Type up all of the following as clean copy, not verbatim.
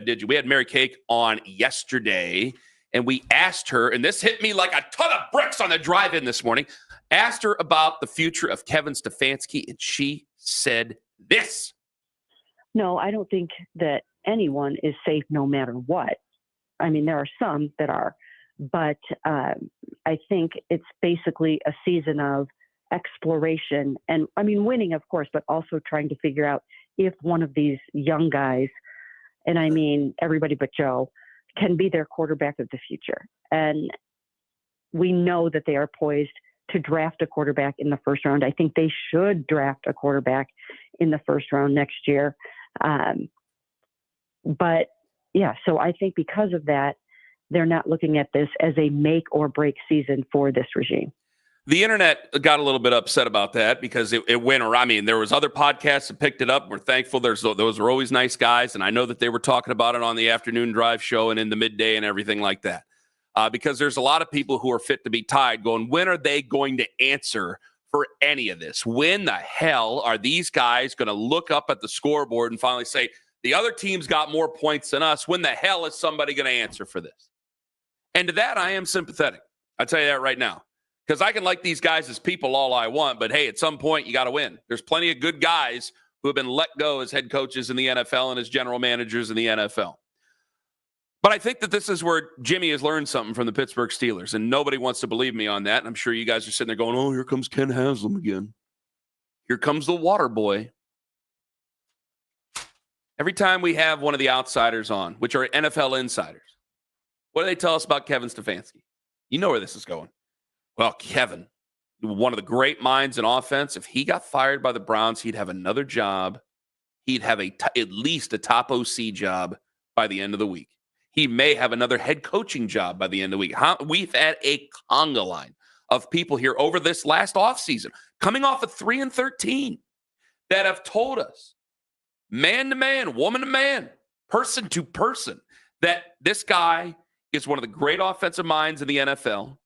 did you? We had Mary Cake on yesterday, and we asked her, and this hit me like a ton of bricks on the drive-in this morning, asked her about the future of Kevin Stefanski, and she said this. No, I don't think that anyone is safe no matter what. I mean, there are some that are, but I think it's basically a season of exploration and, I mean, winning, of course, but also trying to figure out if one of these young guys, and I mean everybody but Joe, can be their quarterback of the future. And we know that they are poised to draft a quarterback in the first round. I think they should draft a quarterback in the first round next year. But yeah, so I think because of that, they're not looking at this as a make or break season for this regime. The internet got a little bit upset about that because it went around. I mean, there was other podcasts that picked it up. We're thankful. Those were always nice guys, and I know that they were talking about it on the afternoon drive show and in the midday and everything like that. Because there's a lot of people who are fit to be tied going, when are they going to answer for any of this? When the hell are these guys going to look up at the scoreboard and finally say, the other team's got more points than us? When the hell is somebody going to answer for this? And to that, I am sympathetic. I'll tell you that right now. Because I can like these guys as people all I want, but hey, at some point, you got to win. There's plenty of good guys who have been let go as head coaches in the NFL and as general managers in the NFL. But I think that this is where Jimmy has learned something from the Pittsburgh Steelers, and nobody wants to believe me on that. And I'm sure you guys are sitting there going, oh, here comes Ken Haslam again. Here comes the water boy. Every time we have one of the outsiders on, which are NFL insiders, what do they tell us about Kevin Stefanski? You know where this is going. Well, Kevin, one of the great minds in offense, if he got fired by the Browns, he'd have another job. He'd have at least a top OC job by the end of the week. He may have another head coaching job by the end of the week. We've had a conga line of people here over this last offseason, coming off of 3-13, that have told us, man to man, woman to man, person to person, that this guy is one of the great offensive minds in the NFL,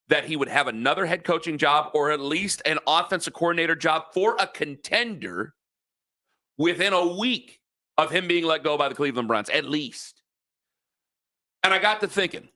that he would have another head coaching job or at least an offensive coordinator job for a contender within a week of him being let go by the Cleveland Browns, at least. And I got to thinking,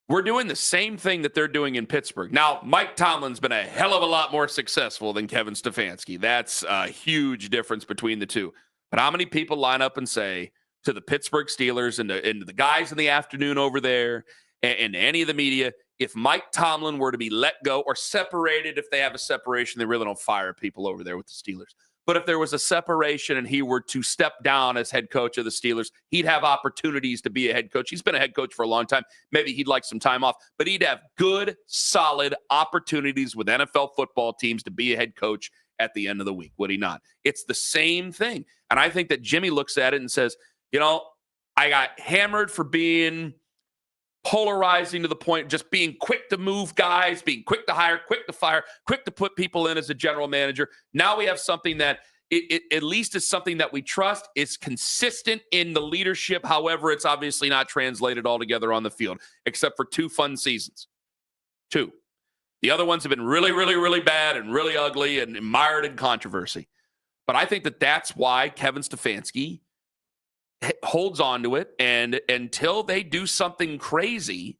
we're doing the same thing that they're doing in Pittsburgh. Now, Mike Tomlin's been a hell of a lot more successful than Kevin Stefanski. That's a huge difference between the two. But how many people line up and say to the Pittsburgh Steelers and the guys in the afternoon over there and any of the media, if Mike Tomlin were to be let go or separated, if they have a separation, they really don't fire people over there with the Steelers. But if there was a separation and he were to step down as head coach of the Steelers, he'd have opportunities to be a head coach. He's been a head coach for a long time. Maybe he'd like some time off, but he'd have good, solid opportunities with NFL football teams to be a head coach at the end of the week, would he not? It's the same thing. And I think that Jimmy looks at it and says, you know, I got hammered for being polarizing to the point, just being quick to move guys, being quick to hire, quick to fire, quick to put people in as a general manager. Now we have something that it at least is something that we trust, is consistent in the leadership. However, it's obviously not translated altogether on the field, except for 2 fun seasons. 2. The other ones have been really, really, really bad and really ugly and mired in controversy. But I think that that's why Kevin Stefanski holds on to it, and until they do something crazy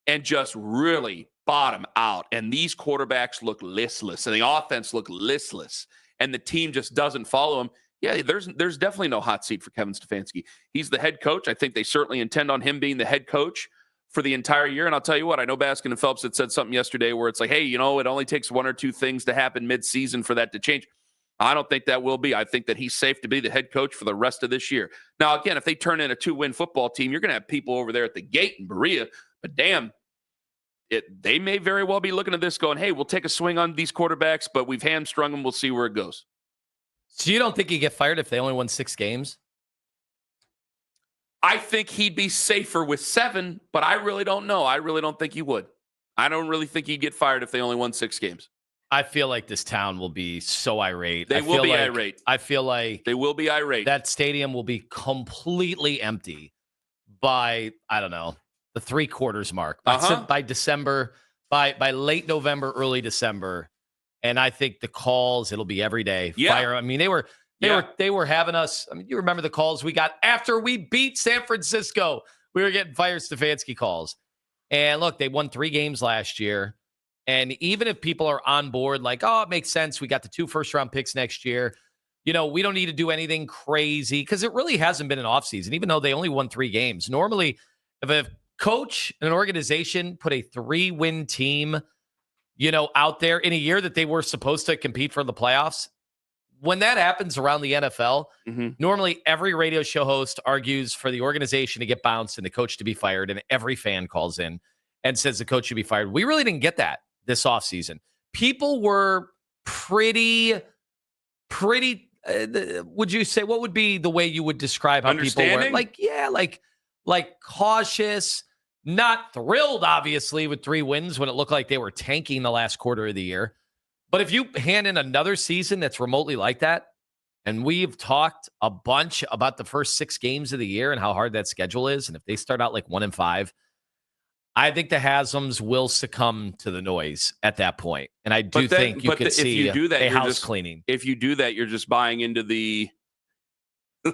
and just really bottom out, and these quarterbacks look listless and the offense look listless and the team just doesn't follow him, yeah, there's definitely no hot seat for Kevin Stefanski. He's the head coach. I think they certainly intend on him being the head coach for the entire year. And I'll tell you what, I know Baskin and Phelps had said something yesterday where it's like, hey, you know, it only takes 1 or 2 things to happen mid-season for that to change. I don't think that will be. I think that he's safe to be the head coach for the rest of this year. Now, again, if they turn in a 2-win football team, you're going to have people over there at the gate in Berea. But damn, they may very well be looking at this going, hey, we'll take a swing on these quarterbacks, but we've hamstrung them. We'll see where it goes. So you don't think he'd get fired if they only won 6 games? I think he'd be safer with 7, but I really don't know. I really don't think he would. I don't really think he'd get fired if they only won 6 games. I feel like this town will be so irate. They will be irate. I feel like they will be irate. That stadium will be completely empty by, I don't know, the 3/4 mark. By December, by late November, early December. And I think the calls, it'll be every day. Yeah. Fire. I mean, They were having us. I mean, you remember the calls we got after we beat San Francisco. We were getting fired Stefanski calls. And look, they won 3 games last year. And even if people are on board, like, oh, it makes sense. We got the 2 first-round picks next year. We don't need to do anything crazy because it really hasn't been an offseason, even though they only won 3 games. Normally, if a coach and an organization put a 3-win team, out there in a year that they were supposed to compete for the playoffs, when that happens around the NFL, normally every radio show host argues for the organization to get bounced and the coach to be fired, and every fan calls in and says the coach should be fired. We really didn't get that this offseason. People were pretty, would you say, what would be the way you would describe how people were? Like cautious, not thrilled, obviously, with 3 wins when it looked like they were tanking the last quarter of the year. But if you hand in another season that's remotely like that, and we've talked a bunch about the first 6 games of the year and how hard that schedule is, and if they start out like 1-5, I think the Hasms will succumb to the noise at that point. And I do think you could see a house cleaning. If you do that, you're just buying into the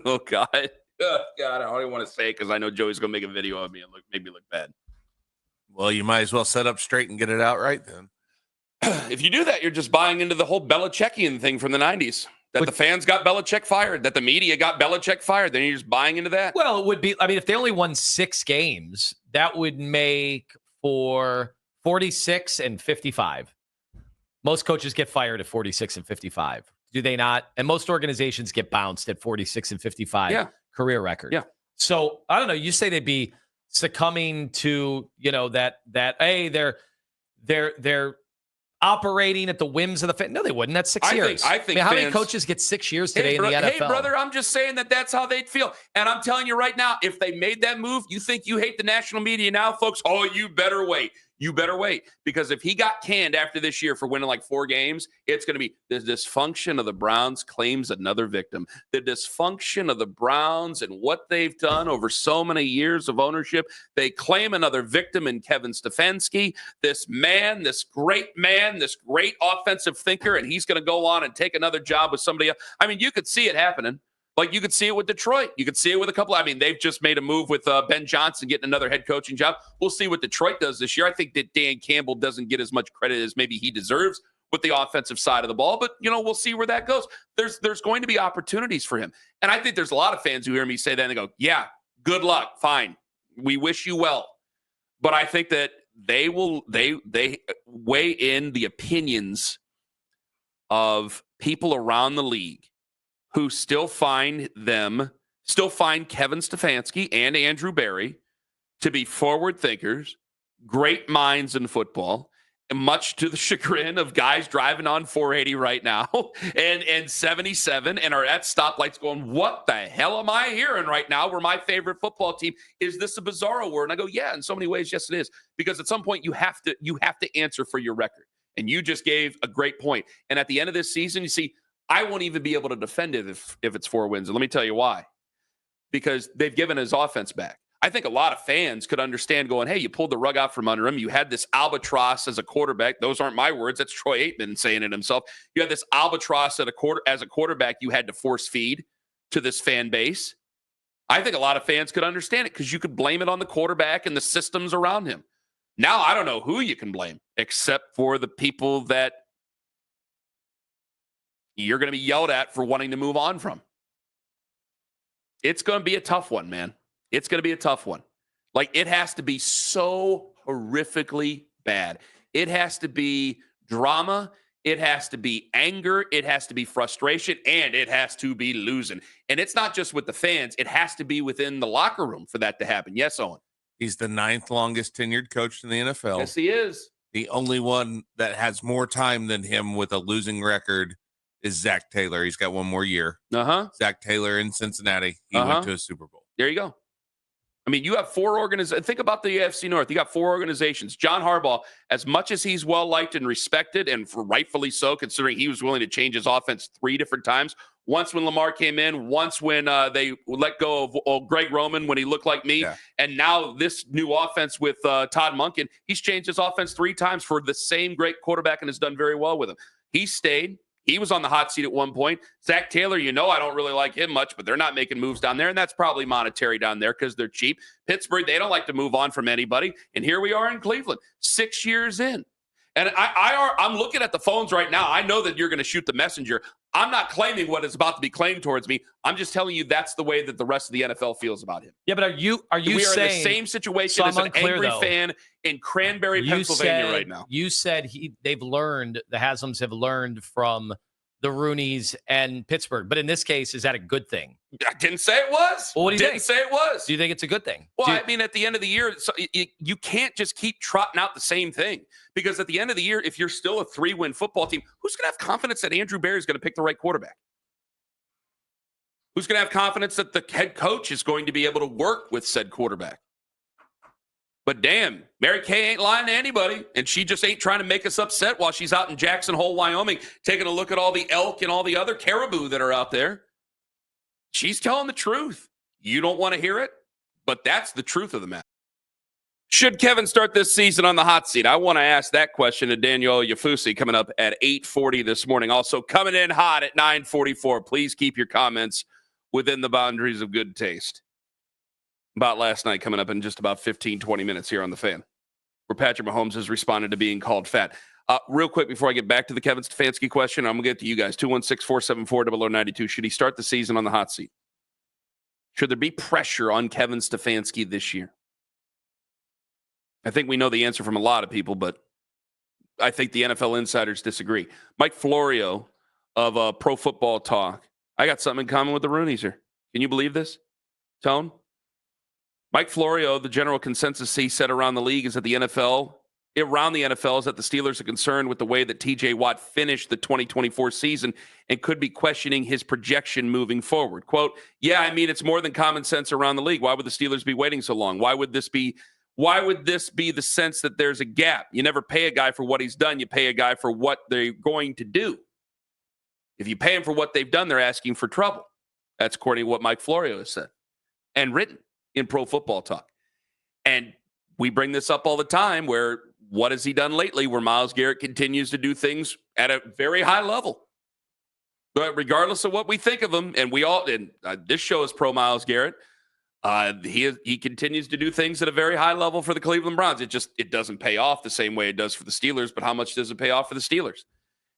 oh God, I don't even want to say it because I know Joey's gonna make a video of me and make me look bad. Well, you might as well set up straight and get it out right then. If you do that, you're just buying into the whole Belichickian thing from the 90s. That the fans got Belichick fired, that the media got Belichick fired. Then you're just buying into that? Well, it would be, if they only won 6 games, that would make for 46 and 55. Most coaches get fired at 46 and 55. Do they not? And most organizations get bounced at 46 and 55 career record. Yeah. So, I don't know. You say they'd be succumbing to, hey, they're operating at the whims of the fan. No, they wouldn't. That's 6 years. I think how many coaches get 6 years today in the NFL? Hey, brother, I'm just saying that's how they'd feel. And I'm telling you right now, if they made that move, you think you hate the national media now, folks? Oh, you better wait. You better wait. Because if he got canned after this year for winning like 4 games, it's going to be the dysfunction of the Browns claims another victim. The dysfunction of the Browns and what they've done over so many years of ownership. They claim another victim in Kevin Stefanski, this great offensive thinker, and he's going to go on and take another job with somebody else. I mean, you could see it happening. Like you could see it with Detroit. You could see it with a couple. They've just made a move with Ben Johnson getting another head coaching job. We'll see what Detroit does this year. I think that Dan Campbell doesn't get as much credit as maybe he deserves with the offensive side of the ball. But, we'll see where that goes. There's going to be opportunities for him. And I think there's a lot of fans who hear me say that and they go, yeah, good luck. Fine. We wish you well. But I think that they weigh in the opinions of people around the league who still find Kevin Stefanski and Andrew Berry to be forward thinkers, great minds in football, and much to the chagrin of guys driving on 480 right now and 77 and are at stoplights going, what the hell am I hearing right now? We're my favorite football team. Is this a bizarro word? And I go, yeah, in so many ways, yes, it is. Because at some point you have to answer for your record. And you just gave a great point. And at the end of this season, you see, I won't even be able to defend it if it's 4 wins. And let me tell you why. Because they've given his offense back. I think a lot of fans could understand going, hey, you pulled the rug out from under him. You had this albatross as a quarterback. Those aren't my words. That's Troy Aikman saying it himself. You had this albatross as a quarterback you had to force feed to this fan base. I think a lot of fans could understand it because you could blame it on the quarterback and the systems around him. Now, I don't know who you can blame except for the people that you're going to be yelled at for wanting to move on from. It's going to be a tough one, man. It's going to be a tough one. Like, it has to be so horrifically bad. It has to be drama. It has to be anger. It has to be frustration. And it has to be losing. And it's not just with the fans. It has to be within the locker room for that to happen. Yes, Owen? He's the 9th longest tenured coach in the NFL. Yes, he is. The only one that has more time than him with a losing record is Zach Taylor. He's got 1 more year. Zach Taylor in Cincinnati. He went to a Super Bowl. There you go. You have 4 organizations. Think about the AFC North. You got 4 organizations. John Harbaugh, as much as he's well-liked and respected, and rightfully so, considering he was willing to change his offense 3 different times, once when Lamar came in, once when they let go of Greg Roman when he looked like me, and now this new offense with Todd Monken, he's changed his offense 3 times for the same great quarterback and has done very well with him. He stayed. He was on the hot seat at one point. Zach Taylor, I don't really like him much, but they're not making moves down there, and that's probably monetary down there because they're cheap. Pittsburgh, they don't like to move on from anybody, and here we are in Cleveland, 6 years in. And I'm looking at the phones right now. I know that you're going to shoot the messenger. I'm not claiming what is about to be claimed towards me. I'm just telling you that's the way that the rest of the NFL feels about him. Yeah, but are you we saying are in the same situation as an angry fan in Cranberry, Pennsylvania right now? You said the Haslam's have learned from the Rooneys and Pittsburgh. But in this case, is that a good thing? I didn't say it was. Well, what do you didn't say it was. Do you think it's a good thing? Well, I mean, at the end of the year, you can't just keep trotting out the same thing. Because at the end of the year, if you're still a 3-win football team, who's going to have confidence that Andrew Berry is going to pick the right quarterback? Who's going to have confidence that the head coach is going to be able to work with said quarterback? But damn, Mary Kay ain't lying to anybody, and she just ain't trying to make us upset while she's out in Jackson Hole, Wyoming, taking a look at all the elk and all the other caribou that are out there. She's telling the truth. You don't want to hear it, but that's the truth of the matter. Should Kevin start this season on the hot seat? I want to ask that question to Daniel Yafusi coming up at 8:40 this morning. Also coming in hot at 9:44. Please keep your comments within the boundaries of good taste. About last night coming up in just about 15, 20 minutes here on The Fan, where Patrick Mahomes has responded to being called fat. Real quick, before I get back to the Kevin Stefanski question, I'm going to get to you guys. 216-474-0092. Should he start the season on the hot seat? Should there be pressure on Kevin Stefanski this year? I think we know the answer from a lot of people, but I think the NFL insiders disagree. Mike Florio of Pro Football Talk. I got something in common with the Rooneys here. Can you believe this, Tone? Mike Florio, the general consensus he said around the league is that the NFL is that the Steelers are concerned with the way that TJ Watt finished the 2024 season and could be questioning his projection moving forward. Quote, yeah, I mean, it's more than common sense around the league. Why would the Steelers be waiting so long? Why would this be the sense that there's a gap? You never pay a guy for what he's done. You pay a guy for what they're going to do. If you pay him for what they've done, they're asking for trouble. That's according to what Mike Florio has said and written in Pro Football Talk. And we bring this up all the time where what has he done lately where Myles Garrett continues to do things at a very high level. But regardless of what we think of him, and this show is pro Myles Garrett, he continues to do things at a very high level for the Cleveland Browns. It doesn't pay off the same way it does for the Steelers, but how much does it pay off for the Steelers?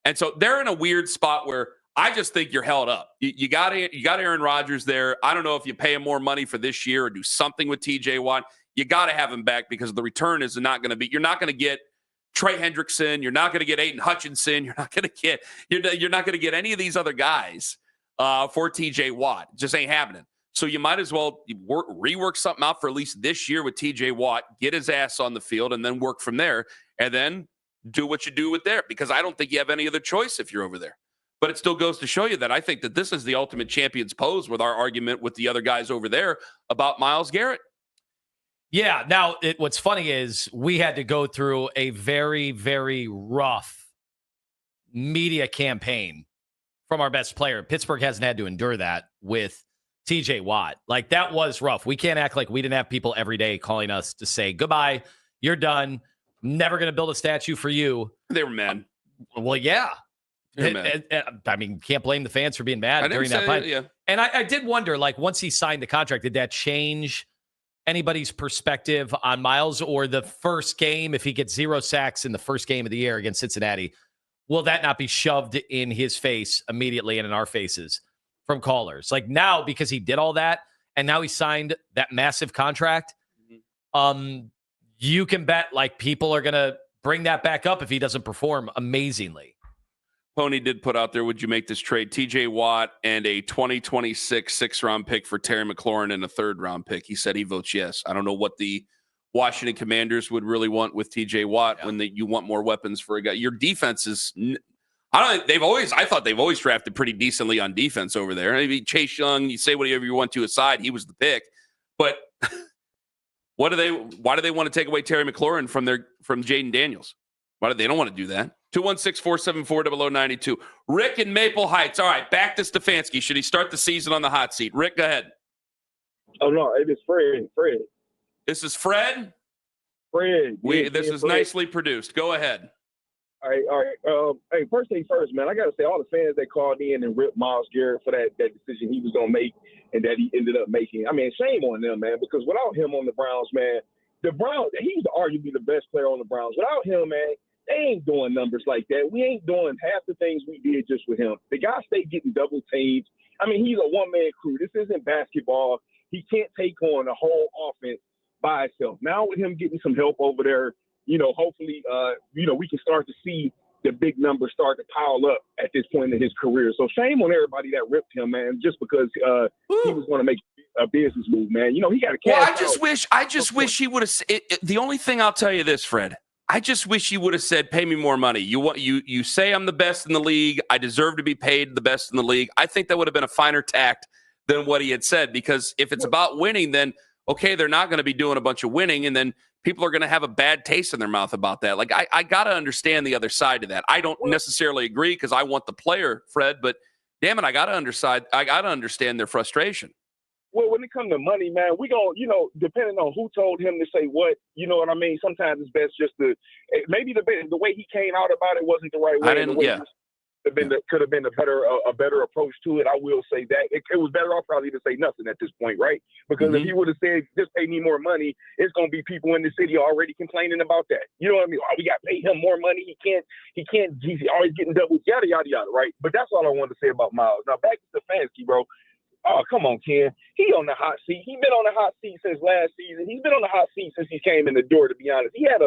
And so they're in a weird spot where I just think you're held up. You got Aaron Rodgers there. I don't know if you pay him more money for this year or do something with TJ Watt. You got to have him back because the return is not going to be. You're not going to get Trey Hendrickson. You're not going to get Aiden Hutchinson. You're not going to get any of these other guys for TJ Watt. It just ain't happening. So you might as well rework something out for at least this year with TJ Watt, get his ass on the field, and then work from there, and then do what you do with there. Because I don't think you have any other choice if you're over there. But it still goes to show you that I think that this is the ultimate champion's pose with our argument with the other guys over there about Myles Garrett. Yeah. Now, what's funny is we had to go through a very, very rough media campaign from our best player. Pittsburgh hasn't had to endure that with TJ Watt. Like, that was rough. We can't act like we didn't have people every day calling us to say, goodbye, you're done, never going to build a statue for you. They were mad. Well, yeah. I mean, can't blame the fans for being mad during that time. Yeah. And I did wonder, like, once he signed the contract, did that change anybody's perspective on Myles, or the first game, if he gets 0 sacks in the first game of the year against Cincinnati, will that not be shoved in his face immediately and in our faces from callers? Like, now, because he did all that and now he signed that massive contract, you can bet like people are going to bring that back up if he doesn't perform amazingly. Pony did put out there, would you make this trade? TJ Watt and a 2026 6th-round pick for Terry McLaurin and a 3rd-round pick. He said he votes yes. I don't know what the Washington Commanders would really want with TJ Watt when you want more weapons for a guy. Your defense is I thought they've always drafted pretty decently on defense over there. Maybe Chase Young, you say whatever you want to aside, he was the pick. But why do they want to take away Terry McLaurin from Jaden Daniels? Why do they don't want to do that? 216-474-0092. Rick in Maple Heights. All right, back to Stefanski. Should he start the season on the hot seat? Rick, go ahead. Oh, no, it is Fred. This is Fred? Fred. This is Fred. Nicely produced. Go ahead. All right, all right. Hey, first thing first, man, I got to say, all the fans that called in and ripped Myles Garrett for that decision he was going to make and that he ended up making. I mean, shame on them, man, because without him on the Browns, man, the Browns, he's arguably the best player on the Browns. Without him, man, they ain't doing numbers like that. We ain't doing half the things we did just with him. The guy stayed getting double teamed. I mean, he's a one-man crew. This isn't basketball. He can't take on the whole offense by himself. Now with him getting some help over there, hopefully, we can start to see the big numbers start to pile up at this point in his career. So shame on everybody that ripped him, man, just because he was going to make a business move, man. He got to cash Well, out. I just wish he would have. The only thing I'll tell you this, Fred, I just wish he would have said, "Pay me more money." You say I'm the best in the league. I deserve to be paid the best in the league. I think that would have been a finer tact than what he had said, because if it's about winning, then okay, they're not going to be doing a bunch of winning, and then people are going to have a bad taste in their mouth about that. Like, I got to understand the other side of that. I don't necessarily agree because I want the player, Fred, but damn it, I got to understand their frustration. Well, when it comes to money, man, we going to, depending on who told him to say what, you know what I mean? Sometimes it's best just to, maybe the way he came out about it wasn't the right way. Could have been a better approach to it. I will say that it was better off probably to say nothing at this point, right? Because if he would have said, just pay me more money, it's going to be people in the city already complaining about that. You know what I mean? Oh, we got to pay him more money. He's always getting double, yada, yada, yada, right? But that's all I wanted to say about Myles. Now back to Stefanski, bro. Oh, come on, Ken. He on the hot seat. He's been on the hot seat since last season. He's been on the hot seat since he came in the door, to be honest. He had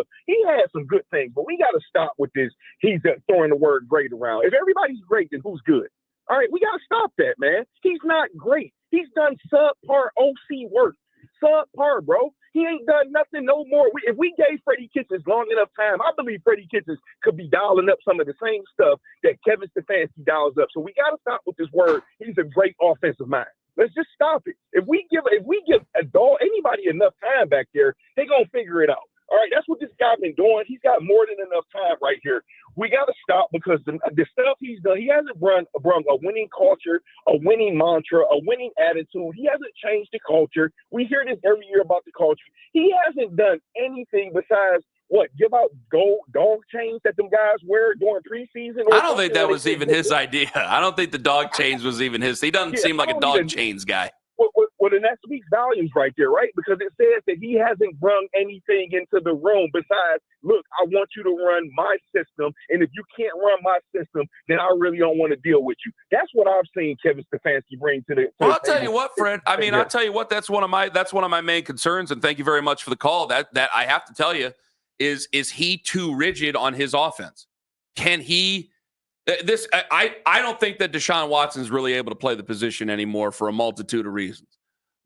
some good things, but we got to stop with this. He's throwing the word great around. If everybody's great, then who's good? All right, we got to stop that, man. He's not great. He's done subpar OC work. Subpar, bro. He ain't done nothing no more. If we gave Freddie Kitchens long enough time, I believe Freddie Kitchens could be dialing up some of the same stuff that Kevin Stefanski dials up. So we got to stop with this word. He's a great offensive mind. Let's just stop it. If we give anybody enough time back there, they're going to figure it out. All right, that's what this guy's been doing. He's got more than enough time right here. We got to stop because the stuff he's done, he hasn't brought a winning culture, a winning mantra, a winning attitude. He hasn't changed the culture. We hear this every year about the culture. He hasn't done anything besides give out gold dog chains that them guys wear during preseason? I don't think that was even his idea. I don't think the dog chains was even his. He doesn't seem like a dog chains guy. Well, then that speaks volumes right there, right? Because it says that he hasn't brung anything into the room besides, look, I want you to run my system, and if you can't run my system, then I really don't want to deal with you. That's what I've seen Kevin Stefanski bring to the. Well, I'll tell you what, Fred. I mean, I'll tell you what. That's one of my main concerns, and thank you very much for the call. That I have to tell you is he too rigid on his offense? Can he? I don't think that Deshaun Watson is really able to play the position anymore for a multitude of reasons.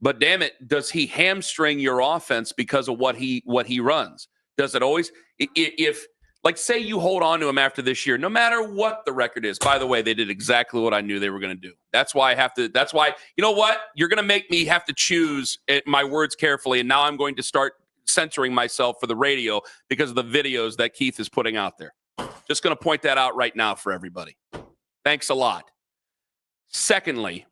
But damn it, does he hamstring your offense because of what he runs? Does it always? If like say you hold on to him after this year, no matter what the record is. By the way, they did exactly what I knew they were going to do. That's why you know what? You're going to make me have to choose my words carefully, and now I'm going to start censoring myself for the radio because of the videos that Keith is putting out there. Just going to point that out right now for everybody. Thanks a lot. Secondly,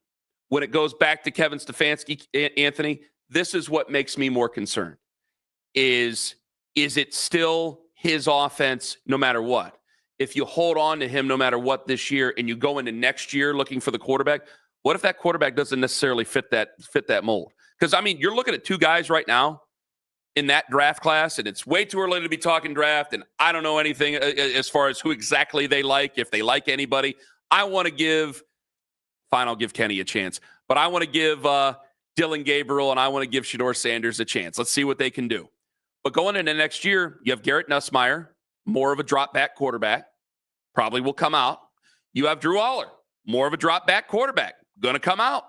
when it goes back to Kevin Stefanski, Anthony, this is what makes me more concerned. Is it still his offense no matter what? If you hold on to him no matter what this year and you go into next year looking for the quarterback, what if that quarterback doesn't necessarily fit that mold? Because, I mean, you're looking at two guys right now in that draft class, and it's way too early to be talking draft, and I don't know anything as far as who exactly they like, if they like anybody. I'll give Kenny a chance, but I want to give Dylan Gabriel and I want to give Shedeur Sanders a chance. Let's see what they can do. But going into next year, you have Garrett Nussmeier, more of a drop-back quarterback, probably will come out. You have Drew Aller, more of a drop-back quarterback, going to come out.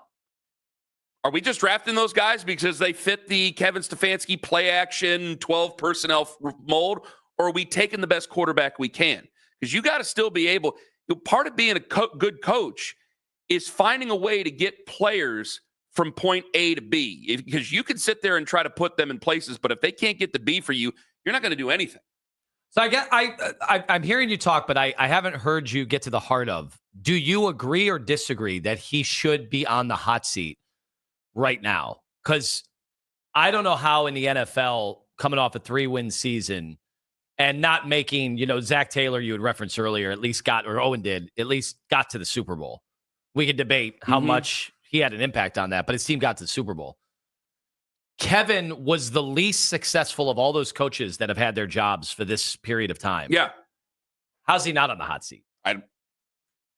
Are we just drafting those guys because they fit the Kevin Stefanski play action 12 personnel mold, or are we taking the best quarterback we can? Because you got to still be able – part of being a good coach is finding a way to get players from point A to B. Because you can sit there and try to put them in places, but if they can't get the B for you, you're not going to do anything. So I'm hearing you talk, but I haven't heard you get to the heart of, do you agree or disagree that he should be on the hot seat right now? Because I don't know how in the NFL, coming off a 3-win season, and not making, Zach Taylor, you had referenced earlier, Owen did, at least got to the Super Bowl. We could debate how much he had an impact on that, but his team got to the Super Bowl. Kevin was the least successful of all those coaches that have had their jobs for this period of time. Yeah. How's he not on the hot seat?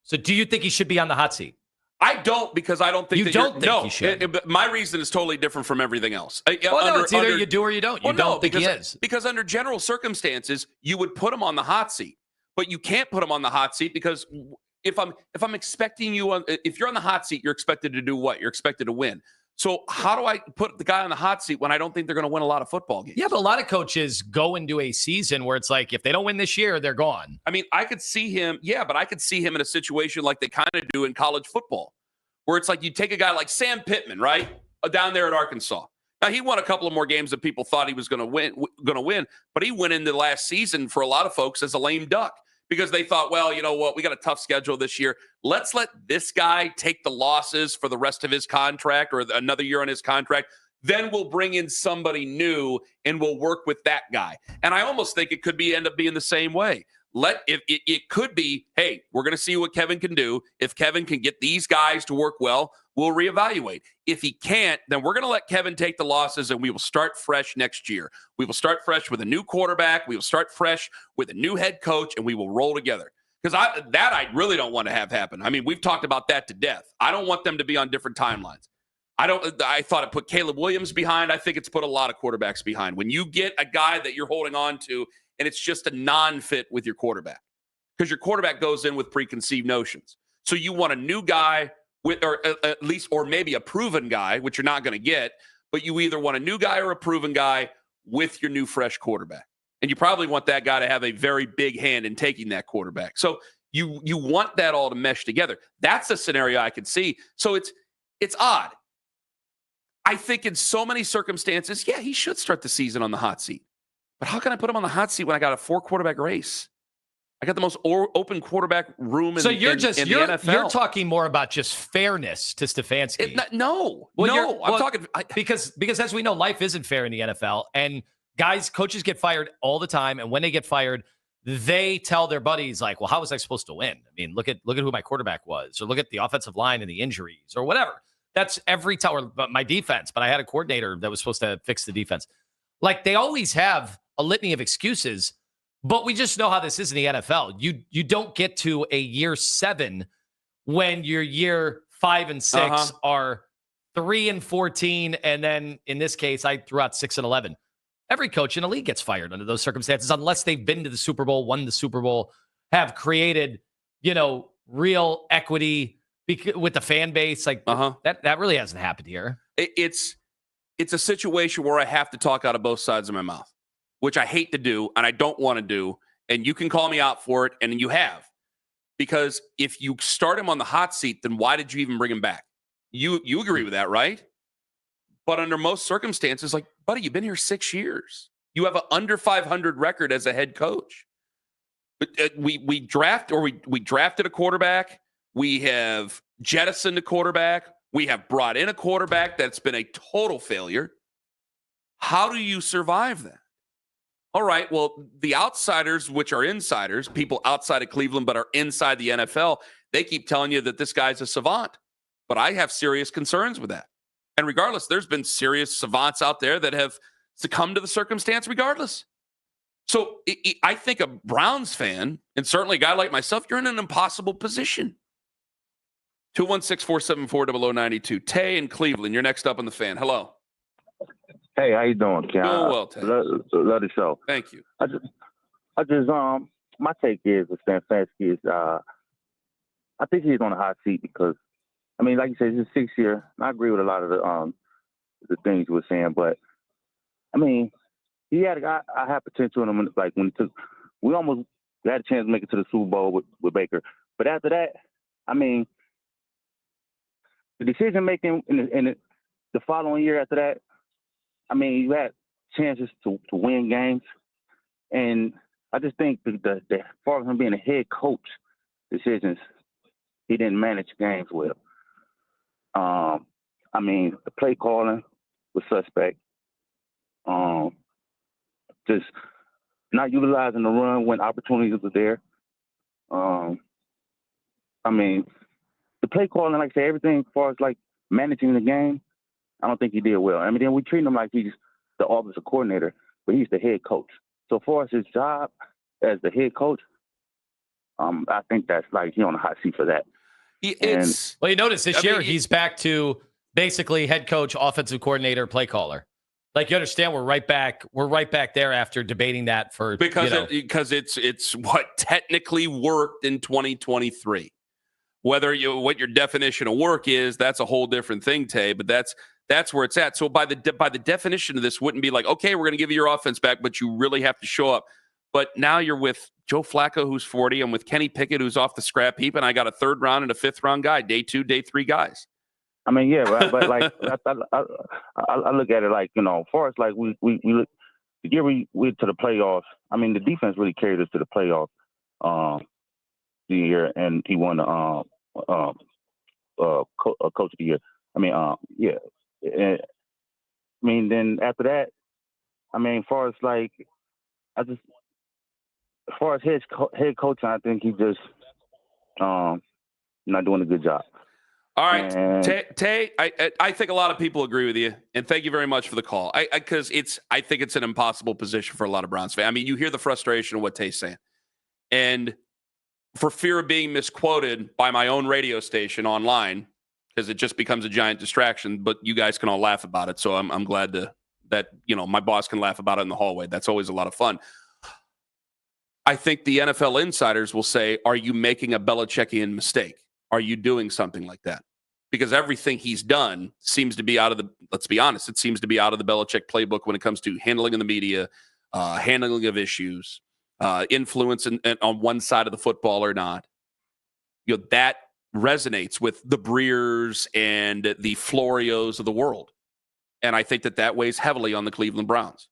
So do you think he should be on the hot seat? I don't, because I don't think he should. My reason is totally different from everything else. It's either you do or you don't. You don't think he is. Because under general circumstances, you would put him on the hot seat, but you can't put him on the hot seat because if I'm expecting you if you're on the hot seat, you're expected to do what? You're expected to win. So how do I put the guy on the hot seat when I don't think they're going to win a lot of football games? Yeah, but a lot of coaches go into a season where it's like, if they don't win this year, they're gone. I mean, I could see him in a situation like they kind of do in college football, where it's like you take a guy like Sam Pittman, right, down there at Arkansas. Now, he won a couple of more games than people thought he was going to win, but he went into last season for a lot of folks as a lame duck because they thought, well, you know what, we got a tough schedule this year. Let's let this guy take the losses for the rest of his contract or another year on his contract. Then we'll bring in somebody new and we'll work with that guy. And I almost think it could end up being the same way. It could be, hey, we're going to see what Kevin can do. If Kevin can get these guys to work well, we'll reevaluate. If he can't, then we're going to let Kevin take the losses and we will start fresh next year. We will start fresh with a new quarterback. We will start fresh with a new head coach, and we will roll together. Because I really don't want to have happen. I mean, we've talked about that to death. I don't want them to be on different timelines. I thought it put Caleb Williams behind. I think it's put a lot of quarterbacks behind. When you get a guy that you're holding on to and it's just a non-fit with your quarterback, because your quarterback goes in with preconceived notions. So you want a new guy or maybe a proven guy, which you're not going to get, but you either want a new guy or a proven guy with your new fresh quarterback. And you probably want that guy to have a very big hand in taking that quarterback. So you want that all to mesh together. That's a scenario I could see. So it's odd. I think in so many circumstances, yeah, he should start the season on the hot seat. But how can I put him on the hot seat when I got a 4-quarterback race? I got the most open quarterback room in the NFL. You're talking more about just fairness to Stefanski. I'm talking because as we know, life isn't fair in the NFL, and coaches get fired all the time, and when they get fired, they tell their buddies like, "Well, how was I supposed to win? I mean, look at who my quarterback was, or look at the offensive line and the injuries, or whatever." That's every time. Or my defense, but I had a coordinator that was supposed to fix the defense. Like they always have a litany of excuses. But we just know how this is in the NFL. You don't get to a year 7 when your year 5 and 6 are 3-14, and then in this case, I threw out 6-11. Every coach in the league gets fired under those circumstances, unless they've been to the Super Bowl, won the Super Bowl, have created, real equity with the fan base. Like that really hasn't happened here. It's a situation where I have to talk out of both sides of my mouth, which I hate to do and I don't want to do. And you can call me out for it, and you have. Because if you start him on the hot seat, then why did you even bring him back? You agree with that, right? But under most circumstances, like, buddy, you've been here 6 years. You have an under 500 record as a head coach. But we drafted a quarterback. We have jettisoned a quarterback. We have brought in a quarterback that's been a total failure. How do you survive that? All right, well, the outsiders, which are insiders, people outside of Cleveland but are inside the NFL, they keep telling you that this guy's a savant. But I have serious concerns with that. And regardless, there's been serious savants out there that have succumbed to the circumstance regardless. So I think a Browns fan, and certainly a guy like myself, you're in an impossible position. 216-474-0092. Tay in Cleveland, you're next up on the Fan. Hello. Hey, how you doing, Ken? Doing well, Tay. Love the show. Thank you. I just my take is with Stefanski is I think he's on the hot seat because I mean, like you said, it's his 6th year. I agree with a lot of the things you were saying, but I mean, I had potential in him. Like we almost had a chance to make it to the Super Bowl with Baker, but after that, I mean, the decision making in the following year after that, I mean, you had chances to win games, and I just think the as far as him being a head coach decisions, he didn't manage games well. I mean, the play calling was suspect. Just not utilizing the run when opportunities are there. I mean, the play calling, like I say, everything as far as like managing the game, I don't think he did well. I mean, then we treat him like he's the offensive coordinator, but he's the head coach. So far as his job as the head coach, I think that's like he's on the hot seat for that. Well, you notice this year he's back to basically head coach, offensive coordinator, play caller. Like, you understand, we're right back there after debating that for because it's what technically worked in 2023. What your definition of work is, that's a whole different thing, Tay. But that's where it's at. So by the definition of this, wouldn't be like, okay, we're going to give you your offense back, but you really have to show up. But now you're with Joe Flacco, who's 40. I'm with Kenny Pickett, who's off the scrap heap, and I got a 3rd round and a 5th round guy, day 2, day 3 guys. I mean, yeah, but like I look at it like, as far as like we look the year we went to the playoffs. I mean, the defense really carried us to the playoffs the year, and he won the coach of the year. I mean, yeah. And, I mean, then after that, I mean, as far as head coaching, I think he just not doing a good job. All right, Tay, I think a lot of people agree with you, and thank you very much for the call. Because I think it's an impossible position for a lot of Browns fans. I mean, you hear the frustration of what Tay's saying, and for fear of being misquoted by my own radio station online, because it just becomes a giant distraction. But you guys can all laugh about it, so I'm glad that my boss can laugh about it in the hallway. That's always a lot of fun. I think the NFL insiders will say, "Are you making a Belichickian mistake? Are you doing something like that?" Because everything he's done seems to be let's be honest, it seems to be out of the Belichick playbook when it comes to handling in the media, handling of issues, influence on one side of the football or not. That resonates with the Breers and the Florios of the world. And I think that weighs heavily on the Cleveland Browns.